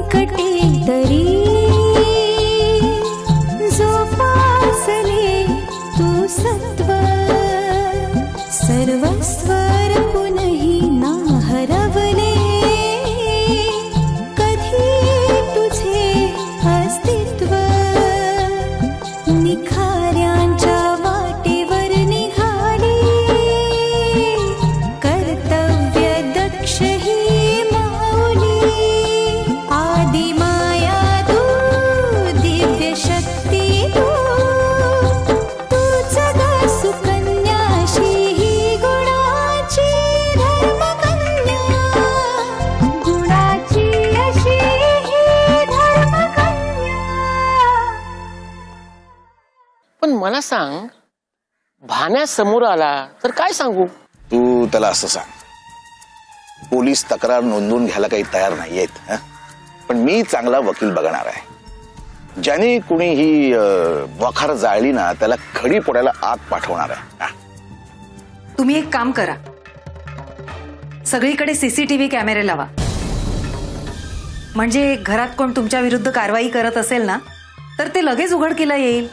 संकटे तरी जोपासले तू सत्व सर्वस्व पुनहि ना हरवले कधी तुझे अस्तित्व निखाऱ्यांच्या वाटेवर निघाली कर्तव्य दक्ष ही माऊली आदि माया तू दिव्य शक्ती तू तूच ग सुकन्याशी ही गुणाची धर्मकन्या गुणाची अशी ही धर्मकन्या. पण मला सांग, भान्या समोर आला तर काय सांगू? तू त्याला असं सांग, पोलीस तक्रार नोंदवून घ्यायला काही तयार नाहीयेत, पण मी चांगला वकील बघणार आहे. ज्याने कुणी ही वखार जाळली ना त्याला खडी पोडायला आत पाठवणार आहे. तुम्ही एक काम करा, सगळीकडे सीसीटीव्ही कॅमेरे लावा. म्हणजे घरात कोण तुमच्या विरुद्ध कारवाई करत असेल ना तर ते लगेच उघडकीला येईल,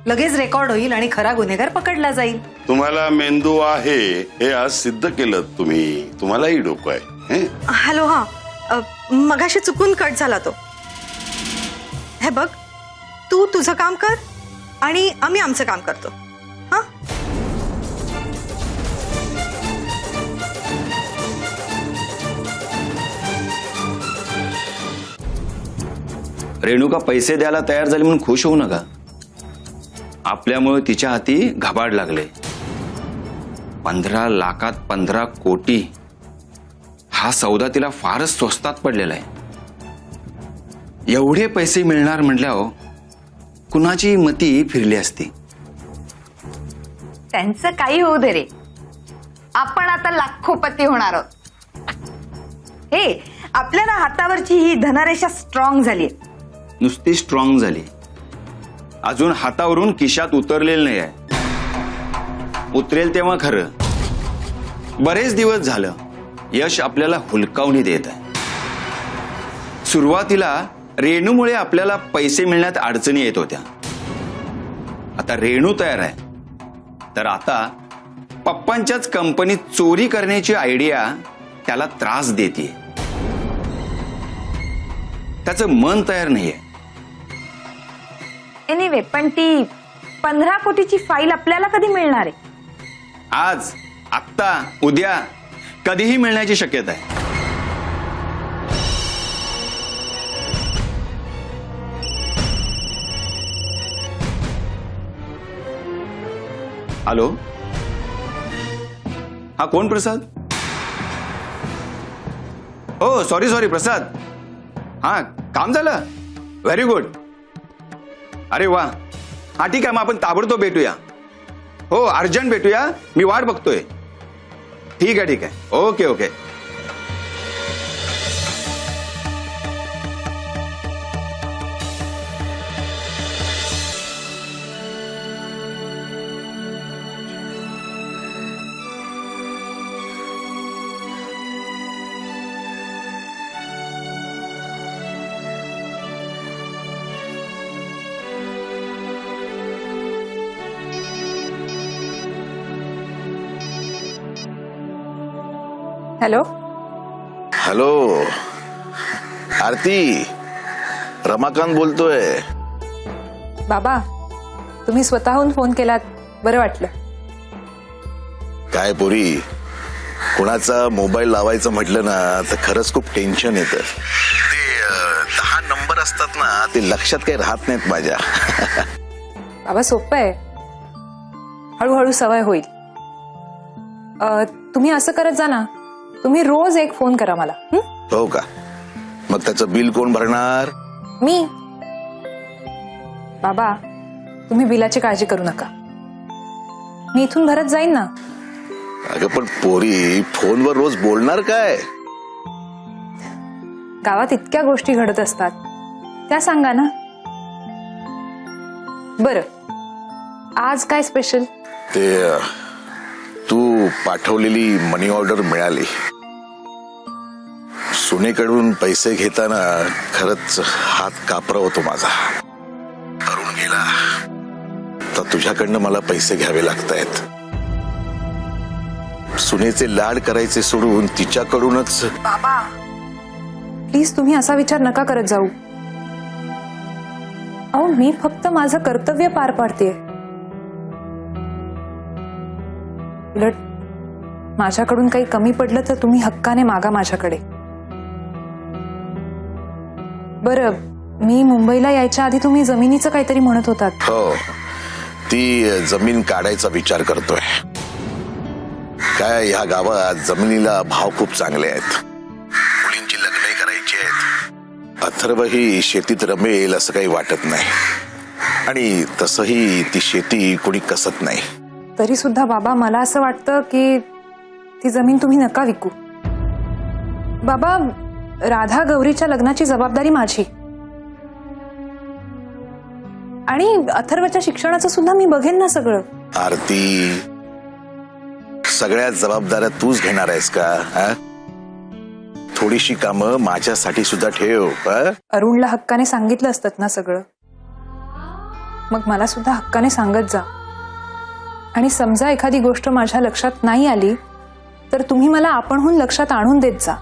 लगेच रेकॉर्ड होईल आणि खरा गुन्हेगार पकडला जाईल. तुम्हाला मेंदू आहे हे आज सिद्ध केलं तुम्ही. तुम्हालाही डोकं आहे. हॅलो, हा मगाशी चुकून कट झाला तो. हे बघ, तू तुझं काम कर आणि आम्ही आमचं काम करतो. हा, रेणुका पैसे द्यायला तयार झाली म्हणून खुश होऊ नका. आपल्यामुळे तिच्या हाती घबाड लागले. 15 लाखात 15 कोटी हा सौदा तिला फारच स्वस्तात पडलेला आहे. एवढे पैसे मिळणार म्हटल्यावर कुणाची मती फिरली असती. त्यांचं काही होऊ दे रे, आपण आता लाखोपती होणार आहोत. हे आपल्या ना हातावरची ही धनरेषा स्ट्रॉंग झाली. नुसती स्ट्रॉंग झाली, अजून हातावरून खिशात उतरलेलं नाही आहे. उतरेल तेव्हा खरं. बरेच दिवस झालं यश आपल्याला हुलकावणी देत आहे. सुरुवातीला रेणूमुळे आपल्याला पैसे मिळण्यात अडचणी येत होत्या. आता रेणू तयार आहे तर आता पप्पांच्याच कंपनीत चोरी करण्याची आयडिया त्याला त्रास देते. त्याचं मन तयार नाहीये. एनिवे, पण ती 15 कोटीची फाईल आपल्याला कधी मिळणार आहे? आज, आत्ता, उद्या, कधीही मिळण्याची शक्यता आहे. हॅलो, हा कोण? प्रसाद? हो, सॉरी प्रसाद. हा, काम झालं? Very good. अरे वा, हा ठीक आहे, मग आपण ताबडतोब भेटूया. हो, अर्जंट भेटूया, मी वाट बघतोय. ठीक आहे. ओके. हॅलो हॅलो आरती, रमाकांत बोलतोय. बाबा, तुम्ही स्वतःहून फोन केलात, बरं वाटलं. काय पोरी, कोणाचा मोबाईल लावायचं म्हटलं ना तर खरंच खूप टेन्शन येतं. ते 10 नंबर असतात ना, ते लक्षात काही राहत नाहीत माझ्या. बाबा, सोपं आहे, हळूहळू सवय होईल. तुम्ही असं करत जा ना, तुम्ही रोज एक फोन करा मला. हो का? मग त्याचं बिल कोण भरणार? मी. बाबा, तुम्ही बिलाची काळजी करू नका, मी इथून भरत जाईन ना. अगं पण पोरी, फोनवर रोज बोलणार काय? गावात इतक्या गोष्टी घडत असतात, त्या सांगा ना. बरं, आज काय स्पेशल? ते तू पाठवलेली मनी ऑर्डर मिळाली. सुनेकडून पैसे घेताना खरंच हात कापरा होतो माझा. अरुण गेला तर तुझ्याकडनं मला पैसे घ्यावे लागतायत. सुनेचे लाड करायचे सोडून तिच्याकडूनच. बाबा प्लीज तुम्ही असा विचार नका करत जाऊ. अहो मी फक्त माझं कर्तव्य पार पाडते. उलट माझ्याकडून काही कमी पडलं तर तुम्ही हक्काने मागा माझ्याकडे. बरं मी मुंबईला यायच्या आधी तुम्ही जमिनीचं काहीतरी म्हणत होतात. हो, ती जमीन काढायचा विचार करतोय. काय ह्या गावात जमिनीला भाव खूप चांगले आहेत. मुलींची लग्न करायची आहेत. अथर्वही शेतीत रमेल असं काही वाटत नाही. आणि तसही ती शेती कोणी कसत नाही. तरी सुद्धा बाबा मला असं वाटतं की ती जमीन तुम्ही नका विकू. बाबा राधा गौरीच्या लग्नाची जबाबदारी माझी आणि अथर्वच्या शिक्षणाचं सुद्धा मी बघेन ना सगळं. आरती, सगळ्या जबाबदाऱ्या तूच घेणार आहेस का? थोडीशी कामं माझ्यासाठी सुद्धा ठेव. अरुणला हक्काने सांगितलं असतं ना सगळं. मग मला सुद्धा हक्काने सांगत जा. आणि समजा एखादी गोष्ट माझ्या लक्षात नाही आली तर तुम्ही मला आपणहून लक्षात आणून देत जा.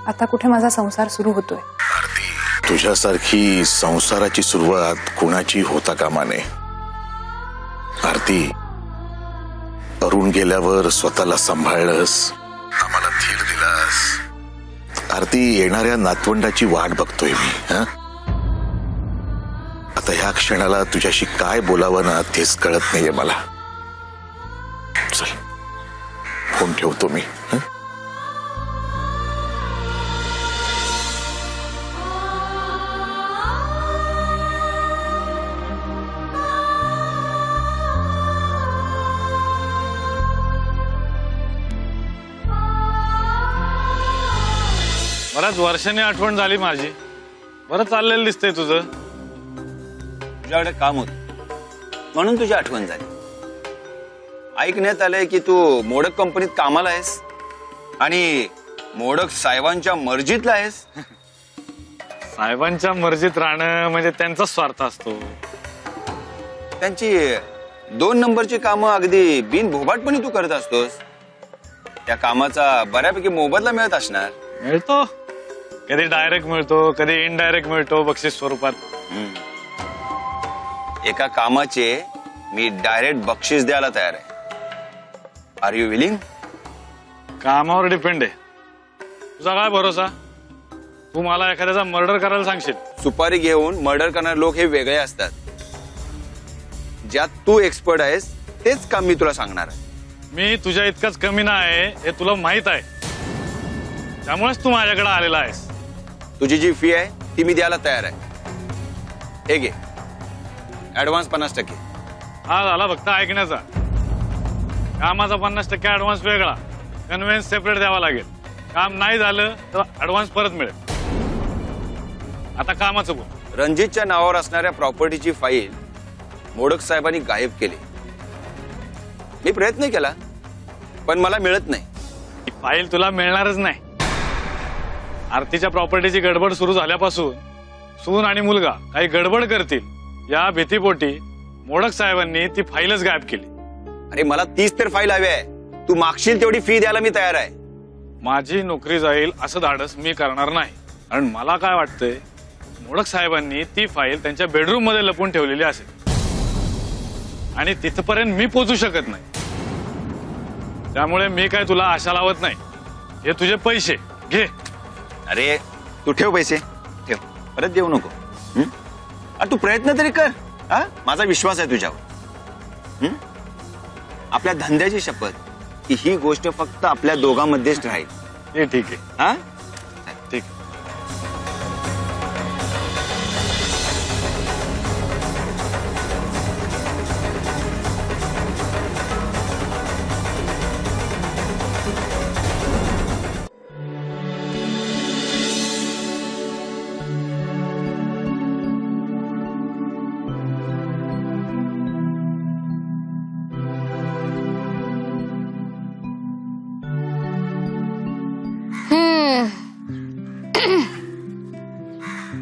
आता कुठे माझा संसार सुरू होतोय. तुझ्यासारखी संसाराची सुरुवात कुणाची होता कामा नये. आरती, अरुण गेल्यावर स्वतःला सांभाळलंस, आम्हाला धीर दिलास. आरती, येणाऱ्या नातवंडाची वाट बघतोय मी. आता ह्या क्षणाला तुझ्याशी काय बोलावं ना तेच कळत नाहीये मला. चल फोन ठेवतो मी. बऱ्याच वर्षांनी आठवण झाली माझी. बरं चाललेलं दिसतंय तुझं. तुझ्याकडे काम होत म्हणून तुझी आठवण झाली. ऐकण्यात आलंय की तू मोडक कंपनीत कामाला आहेस आणि मोडक साहेबांच्या मर्जीतला आहेस. साहेबांच्या मर्जीत राहणं म्हणजे त्यांचा स्वार्थ असतो. त्यांची 2 नंबरची कामं अगदी बिनभोभाटपणे तू करत असतोस. त्या कामाचा बऱ्यापैकी मोबदला मिळत असणार. मिळतो, कधी डायरेक्ट मिळतो, कधी इनडायरेक्ट मिळतो बक्षीस स्वरूपात. एका कामाचे मी डायरेक्ट बक्षीस द्यायला तयार आहे. Are you willing? कामावर डिपेंड आहे. तुझा काय भरोसा? तू मला एखाद्याचा मर्डर करायला सांगशील? सुपारी घेऊन मर्डर करणारे लोक हे वेगळे असतात. ज्यात तू एक्सपर्ट आहेस तेच काम मी तुला सांगणार आहे. मी तुझ्या इतकाच कमी नाही हे तुला माहित आहे. त्यामुळेच तू माझ्याकडे आलेला आहेस. तुझी जी फी आहे ती मी द्यायला तयार आहे. हे घे, ऍडव्हान्स 50%. हा झाला फक्त ऐकण्याचा. कामाचा 50% ऍडव्हान्स वेगळा, कन्व्हेन्स सेपरेट द्यावा लागेल. काम नाही झालं तर ऍडव्हान्स परत मिळेल. आता कामाचं बोल. रणजितच्या नावावर असणाऱ्या प्रॉपर्टीची फाईल मोडक साहेबांनी गायब केली. मी प्रयत्न केला पण मला मिळत नाही. ही फाईल तुला मिळणारच नाही. आरतीच्या प्रॉपर्टीची गडबड सुरू झाल्यापासून सून आणि मुलगा काही गडबड करतील या भीतीपोटी मोडक साहेबांनी ती फाईलच गायब केली. अरे मला 30 तर फाईल हवी आहे. तू मागशील तेवढी फी द्यायला मी तयार आहे. माझी नोकरी जाईल असं धाडस मी करणार नाही. कारण मला काय वाटतंय, मोडक साहेबांनी ती फाईल त्यांच्या बेडरूम मध्ये लपून ठेवलेली असेल आणि तिथपर्यंत मी पोहोचू शकत नाही. त्यामुळे मी काय तुला आशा लावत नाही. हे तुझे पैसे घे. अरे तू ठेव पैसे, ठेव, परत देऊ नको. अरे तू प्रयत्न तरी कर. हा, माझा विश्वास आहे तुझ्यावर. आपल्या धंद्याची शपथ की ही गोष्ट फक्त आपल्या दोघांमध्येच राहील. हे ठीक आहे. हा ठीक.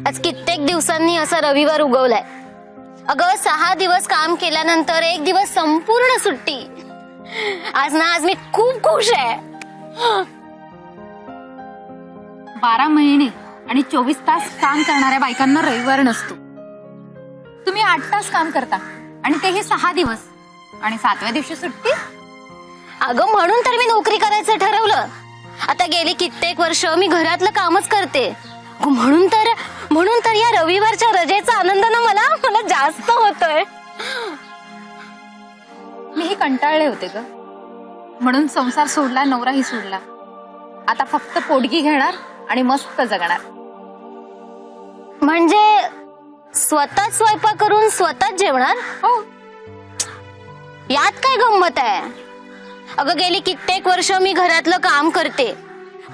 आज कित्येक दिवसांनी असा रविवार उगवलाय. अगं 6 दिवस काम केल्यानंतर 1 दिवस संपूर्ण सुट्टी. आज मी खूप खुश आहे. 12 महिने आणि 24 तास काम करणाऱ्या बायकांना रविवार नसतो. तुम्ही 8 तास काम करता आणि तेही 6 दिवस आणि 7व्या दिवशी सुट्टी. अगं म्हणून तर मी नोकरी करायचं ठरवलं. आता गेली कित्येक वर्ष मी घरातलं कामच करते. म्हणून तर या रविवारच्या रजेचा आनंद ना मला जास्त होतोय. मीही कंटाळले होते ग, म्हणून संसार सोडला, नवराही सोडला. आता फक्त पोटगी घेणार आणि मस्त जगणार. म्हणजे स्वतःच स्वयंपाक करून स्वतःच जेवणार. हो, यात काय गंमत आहे. अगं गेली कित्येक वर्ष मी घरातलं काम करते,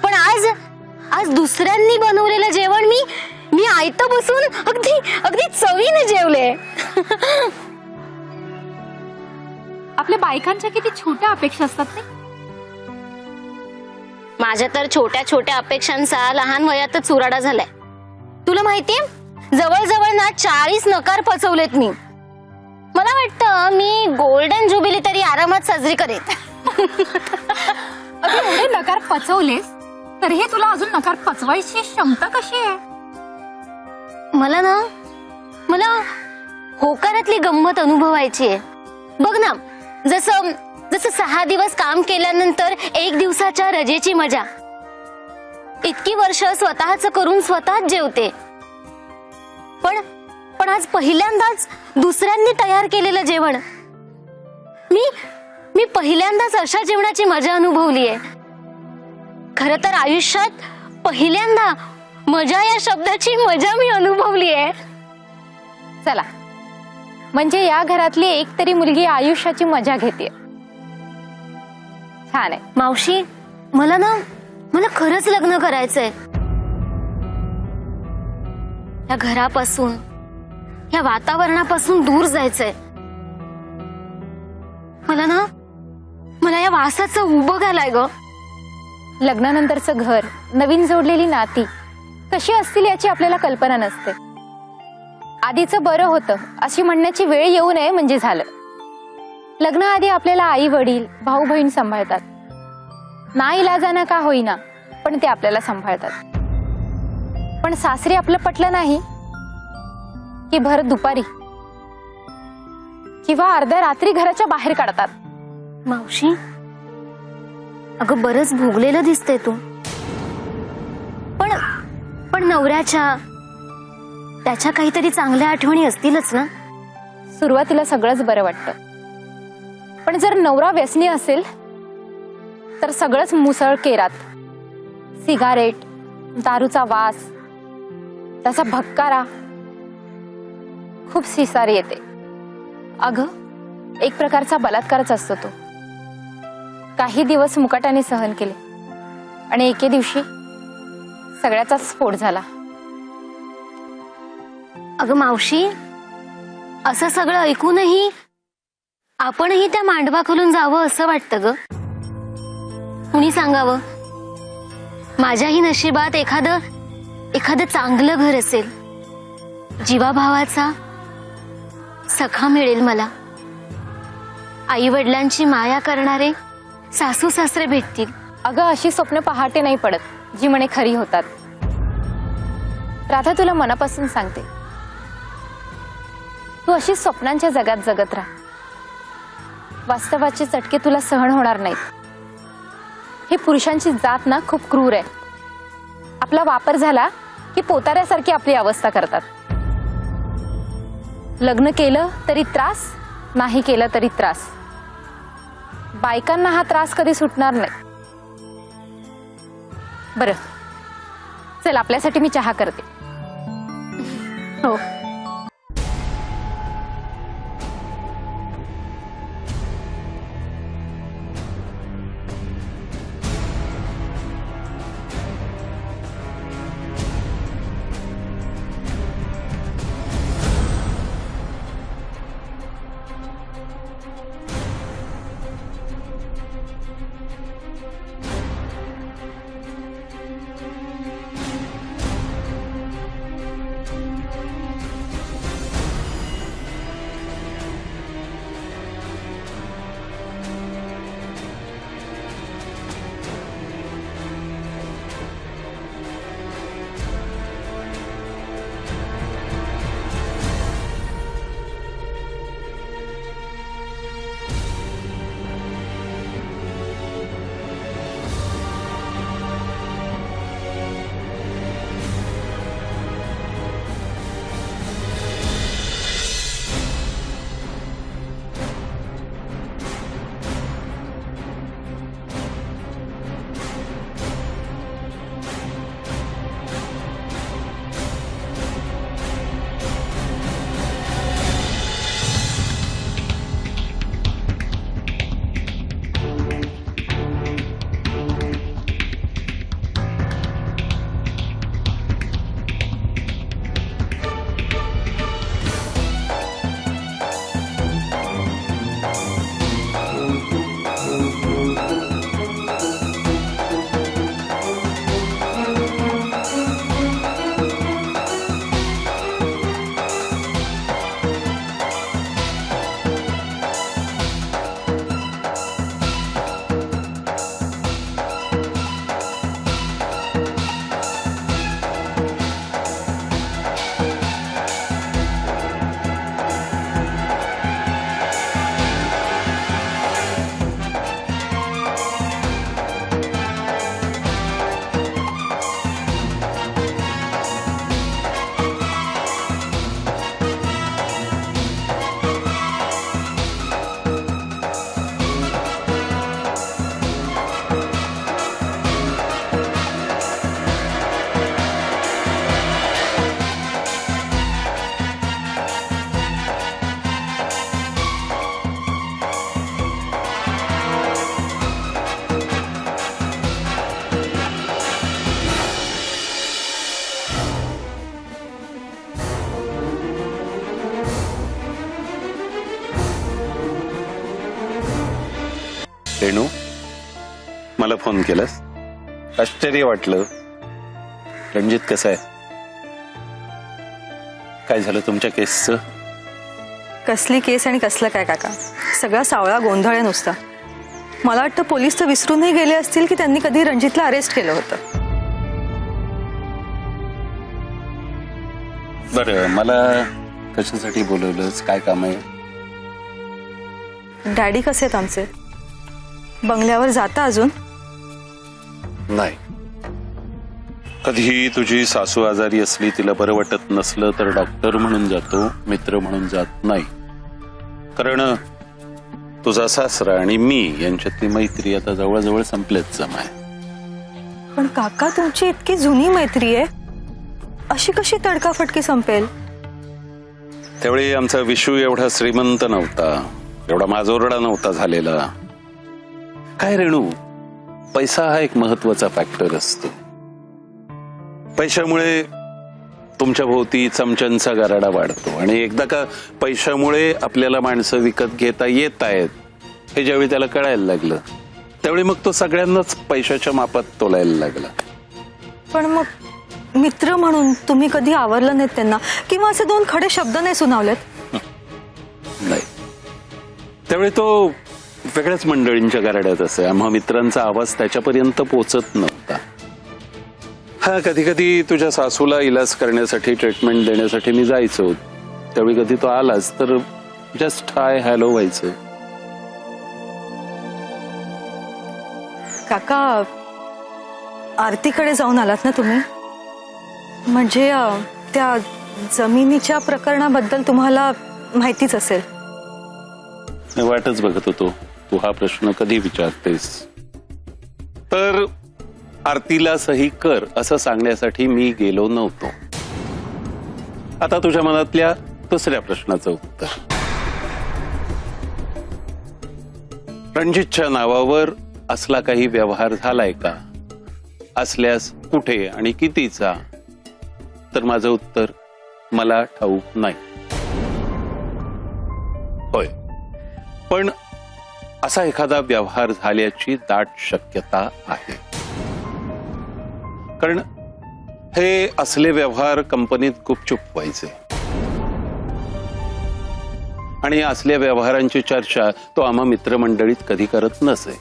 पण आज दुसऱ्यांनी बनवलेलं जेवण मी आयतं बसून अगदी चवीने जेवले. आपल्या बायकांच्या किती छोट्या अपेक्षा असतात ते. माझ्या तर छोट्या छोट्या अपेक्षांचा लहान वयातच चुराडा झालाय. तुला माहितीये, जवळ ना 40 नकार पचवलेत मी. मला वाटतं मी गोल्डन जुबिली तरी आरामात साजरी करेन. अगं एवढे नकार पचवलेस तरीही तुला अजून नकार पचवायची क्षमता कशी आहे. मला होकारातली गंमत अनुभवायची आहे. बघ ना, जसं 6 दिवस काम केल्यानंतर 1 दिवसाच्या रजेची मजा. इतकी वर्ष स्वतःच करून स्वतःच जेवते, पण आज पहिल्यांदाच दुसऱ्यांनी तयार केलेलं जेवण. मी पहिल्यांदाच अशा जेवणाची मजा अनुभवलीये. खरं तर आयुष्यात पहिल्यांदा मजा या शब्दाची मजा मी अनुभवलीये. चला, म्हणजे या घरातली एक तरी मुलगी आयुष्याची मजा घेते. छान आहे. मावशी, मला खरंच लग्न करायचंय. या घरापासून, या वातावरणापासून दूर जायचंय. मला या वासाचं उभं घालाय ग. लग्नानंतरचं घर, नवीन जोडलेली नाती कशी असतील याची आपल्याला कल्पना नसते. आधीचं बरं होतं अशी म्हणण्याची वेळ येऊ नये म्हणजे झालं. लग्नाआधी आपल्याला आई वडील, भाऊ बहीण सांभाळतात. नाईलाजानं का होईना, पण ते आपल्याला सांभाळतात. पण सासरी आपलं पटलं नाही की भर दुपारी किंवा अर्ध्या रात्री घराच्या बाहेर काढतात. मावशी, अगं बरंच भोगलेलं दिसते तू. पण नवऱ्याच्या त्याच्या काहीतरी चांगल्या आठवणी असतीलच ना. सुरुवातीला सगळंच बरं वाटतं, पण जर नवरा व्यसनी असेल तर सगळंच मुसळ केरात. सिगारेट, दारूचा वास, त्याचा भक्कारा, खूप सिसारी येते. अगं एक प्रकारचा बलात्कारच असतो तो. काही दिवस मुकाट्याने सहन केले आणि एके दिवशी सगळ्याचा स्फोट झाला. अगं मावशी, असं सगळं ऐकूनही आपणही त्या मांडवाखालून जावं असं वाटतं ग. कुणी सांगावं, माझ्याही नशिबात एखादं चांगलं घर असेल, जीवाभावाचा सखा मिळेल मला, आई वडिलांची माया करणारे सासू सासरे भेटतील. अगं अशी स्वप्न पहाटे नाही पडत जी म्हणे खरी होतात. राधा, तुला मनापासून सांगते, तू अशी स्वप्नांच्या जगात जगत राहा. वास्तवाचे चटके तुला सहन होणार नाहीत. ही पुरुषांची जात ना खूप क्रूर आहे. आपला वापर झाला की पोताऱ्यासारखी आपली अवस्था करतात. लग्न केलं तरी त्रास, नाही केलं तरी त्रास. बायकांना हा त्रास कधी सुटणार नाही. बरं, चल आपल्यासाठी मी चहा करते. हो. फोन केलास? आश्चर्य वाटलं. रणजित कसं आहे? काय झालं तुमच्या केसचं? कसली केस आणि कसलं काय काका, सगळा सावळा गोंधळ आहे नुसता. मला वाटतं पोलीस तर विसरूनही गेले असतील की त्यांनी कधी रणजितला अरेस्ट केलं होतं. बरं, मला कशासाठी बोलवलंस? काय काम आहे? डॅडी कसे आहेत आमचे? बंगल्यावर जाता अजून? नाही. कधीही तुझी सासू आजारी असली, तिला बरं वाटत नसलं तर डॉक्टर म्हणून जातो, मित्र म्हणून जात नाही. कारण तुझा सासरा आणि मी यांच्यातली मैत्री आता जवळजवळ संपल्याच जमा आहे. पण काका, तुमची इतकी जुनी मैत्री आहे, अशी कशी तडकाफटकी संपेल? त्यावेळी आमचा विशू एवढा श्रीमंत नव्हता, एवढा माजोरडा नव्हता झालेला. काय रेणू, पैसा हा एक महत्वाचा फॅक्टर असतो. पैशामुळे तुमच्या भोवती चमच्यांचा गराडा वाढतो आणि एकदा का पैशामुळे आपल्याला माणसं विकत घेता येत आहेत हे ज्यावेळी त्याला कळायला लागलं, त्यावेळी मग तो सगळ्यांनाच पैशाच्या मापात तोलायला लागला. पण मग मित्र म्हणून तुम्ही कधी आवरलं नाहीत त्यांना, किंवा असे दोन खडे शब्द नाही सुनावलेत? नाही, त्यावेळी तो वेगळ्याच मंडळींच्या गराड्यात असे. आम्हा मित्रांचा आवाज त्याच्यापर्यंत पोचत नव्हता. हा, कधी कधी तुझ्या सासूला इलाज करण्यासाठी, ट्रीटमेंट देण्यासाठी मी जायचो. त्यावेळी कधी तो आलाच तर जस्ट हाय हॅलो व्हायचं. काका, आरतीकडे जाऊन आलात ना तुम्ही? म्हणजे त्या जमिनीच्या प्रकरणाबद्दल तुम्हाला माहितीच असेल. मी वाटच बघत होतो तू हा प्रश्न कधी विचारतेस. तर आरतीला सही कर असं सांगण्यासाठी मी गेलो नव्हतो. आता तुझ्या मनातल्या दुसऱ्या प्रश्नाचं उत्तर. रणजितच्या नावावर असला काही व्यवहार झालाय का? असल्यास कुठे आणि कितीचा? तर माझं उत्तर मला ठाऊक नाही. होय, पण असा एखादा व्यवहार झाल्याची दाट शक्यता आहे. कारण हे असले व्यवहार कंपनीत गुपचूप व्हायचे आणि असल्या व्यवहारांची चर्चा तो आम्हा मित्रमंडळीत कधी करत नसे.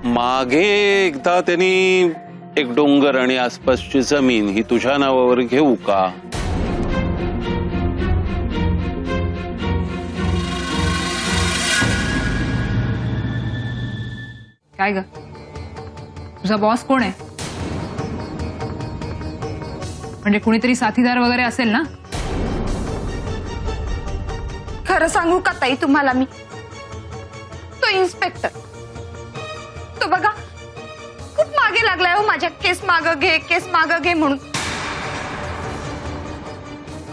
मागे एकदा त्यांनी एक डोंगर आणि आसपासची जमीन ही तुझ्या नावावर घेऊ का काय ग, तुझा बॉस कोण आहे? म्हणजे कुणीतरी साथीदार वगैरे असेल ना? खरं सांगू का ताई तुम्हाला मी, तो इन्स्पेक्टर, तो बघा खूप मागे लागलाय हो माझ्या. केस माग घे, केस माग घे म्हणून.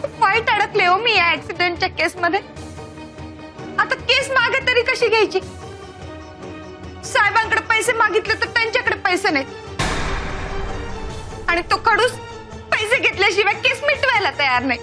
खूप वाईट अडकले हो मी या ऍक्सिडेंटच्या केस मध्ये. आता केस मागे तरी कशी घ्यायची? साहेबांकडे पैसे मागितले तर त्यांच्याकडे पैसे नाहीत आणि तो खडूस पैसे घेतल्याशिवाय केस मिटवायला तयार नाही.